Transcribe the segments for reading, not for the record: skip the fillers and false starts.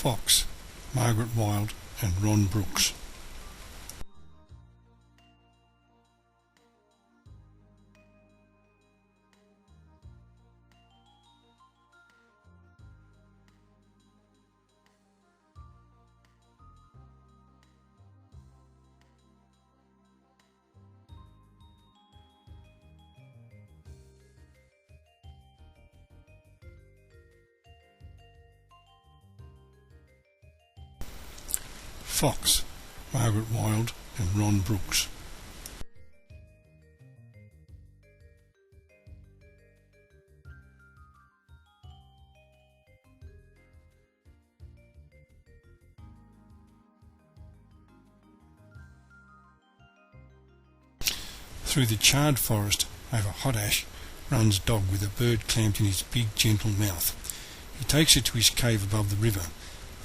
Fox, Margaret Wilde and Ron Brooks. Fox, Margaret Wilde and Ron Brooks. Through the charred forest over hot ash runs Dog with a bird clamped in his big gentle mouth. He takes it to his cave above the river,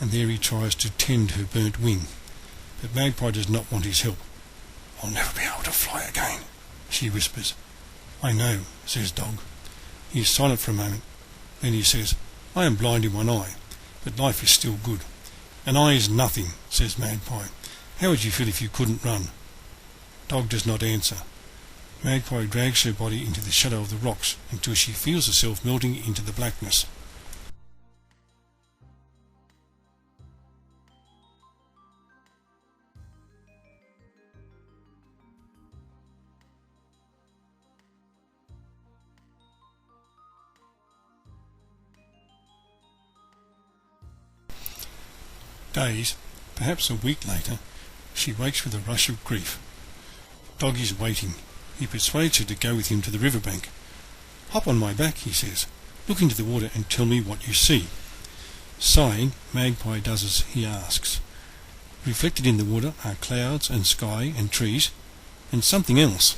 and there he tries to tend her burnt wing. But Magpie does not want his help. "I'll never be able to fly again," she whispers. "I know," says Dog. He is silent for a moment. Then he says, "I am blind in one eye, but life is still good." "An eye is nothing," says Magpie. "How would you feel if you couldn't run?" Dog does not answer. Magpie drags her body into the shadow of the rocks until she feels herself melting into the blackness. Days, perhaps a week later, she wakes with a rush of grief. Dog is waiting. He persuades her to go with him to the riverbank. "Hop on my back," he says. "Look into the water and tell me what you see." Sighing, Magpie does as he asks. Reflected in the water are clouds and sky and trees and something else.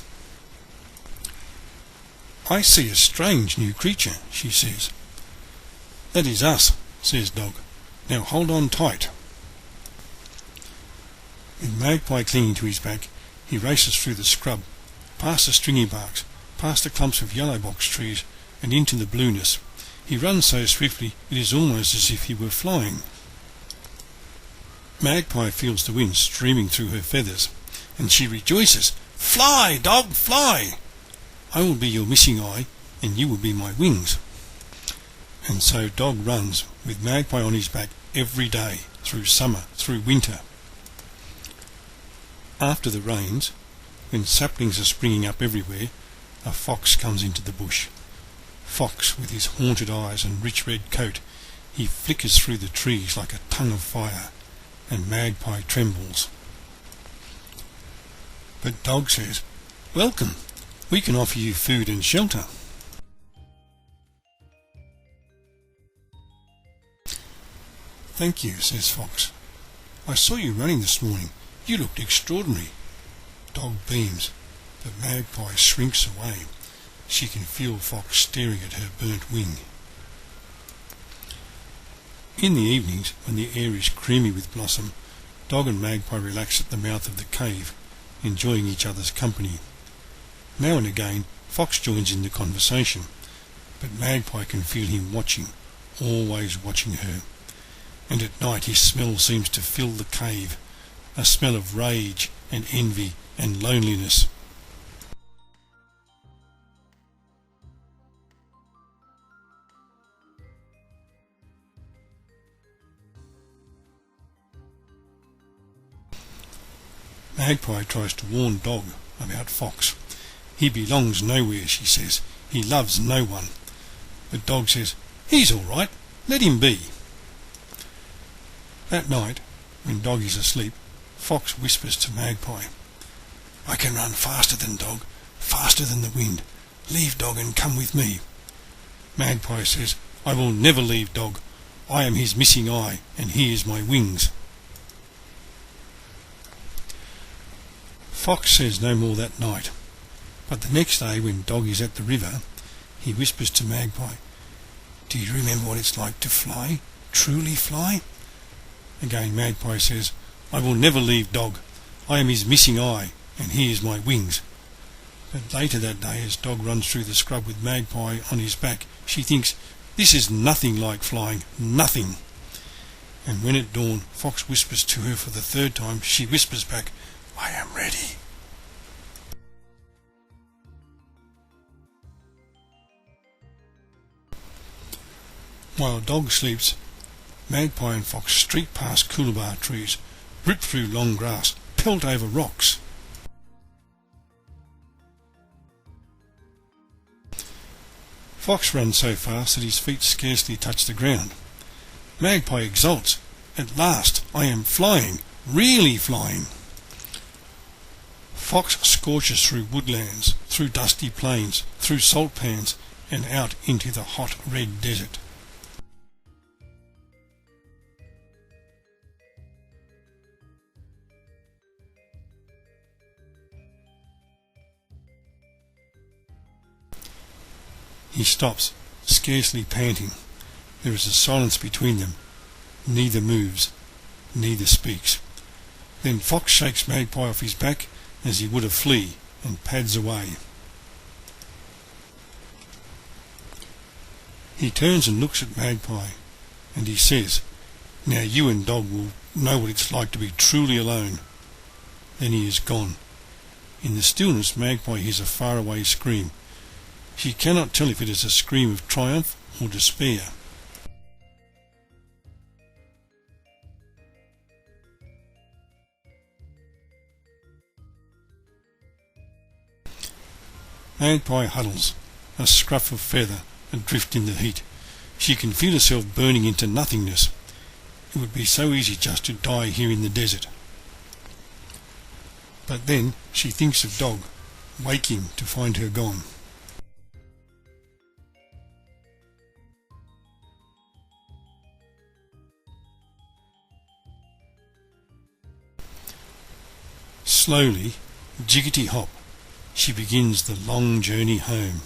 "I see a strange new creature," she says. "That is us," says Dog. "Now hold on tight." With Magpie clinging to his back, he races through the scrub, past the stringy barks, past the clumps of yellow box trees, and into the blueness. He runs so swiftly it is almost as if he were flying. Magpie feels the wind streaming through her feathers, and she rejoices. "Fly, Dog, fly! I will be your missing eye, and you will be my wings." And so Dog runs, with Magpie on his back every day, through summer, through winter. After the rains, when saplings are springing up everywhere, a fox comes into the bush. Fox, with his haunted eyes and rich red coat, he flickers through the trees like a tongue of fire, and Magpie trembles. But Dog says, "Welcome, we can offer you food and shelter." "Thank you," says Fox. "I saw you running this morning. You looked extraordinary." Dog beams, but Magpie shrinks away. She can feel Fox staring at her burnt wing. In the evenings, when the air is creamy with blossom, Dog and Magpie relax at the mouth of the cave, enjoying each other's company. Now and again, Fox joins in the conversation, but Magpie can feel him watching, always watching her. And at night his smell seems to fill the cave, a smell of rage and envy and loneliness. Magpie tries to warn Dog about Fox. "He belongs nowhere," she says. "He loves no one." But Dog says, "He's all right, let him be." That night, when Dog is asleep, Fox whispers to Magpie, "I can run faster than Dog, faster than the wind. Leave Dog and come with me." Magpie says, "I will never leave Dog. I am his missing eye, and he is my wings." Fox says no more that night, but the next day when Dog is at the river, he whispers to Magpie, "Do you remember what it's like to fly, truly fly?" Again Magpie says, "I will never leave Dog. I am his missing eye, and he is my wings." But later that day, as Dog runs through the scrub with Magpie on his back, she thinks, "This is nothing like flying, nothing." and when at dawn Fox whispers to her for the third time, she whispers back, "I am ready." While Dog sleeps, Magpie and Fox streak past coolabah trees, rip through long grass, pelt over rocks. Fox runs so fast that his feet scarcely touch the ground. Magpie exults. "At last I am flying, really flying." Fox scorches through woodlands, through dusty plains, through salt pans, and out into the hot red desert. He stops, scarcely panting. There is a silence between them. Neither moves, neither speaks. Then Fox shakes Magpie off his back as he would a flea and pads away. He turns and looks at Magpie, and he says, "Now you and Dog will know what it's like to be truly alone." Then he is gone. In the stillness, Magpie hears a faraway scream. She cannot tell if it is a scream of triumph or despair. Magpie huddles, a scruff of feather adrift in the heat. She can feel herself burning into nothingness. It would be so easy just to die here in the desert. But then she thinks of Dog, waking to find her gone. Slowly, jiggity-hop, she begins the long journey home.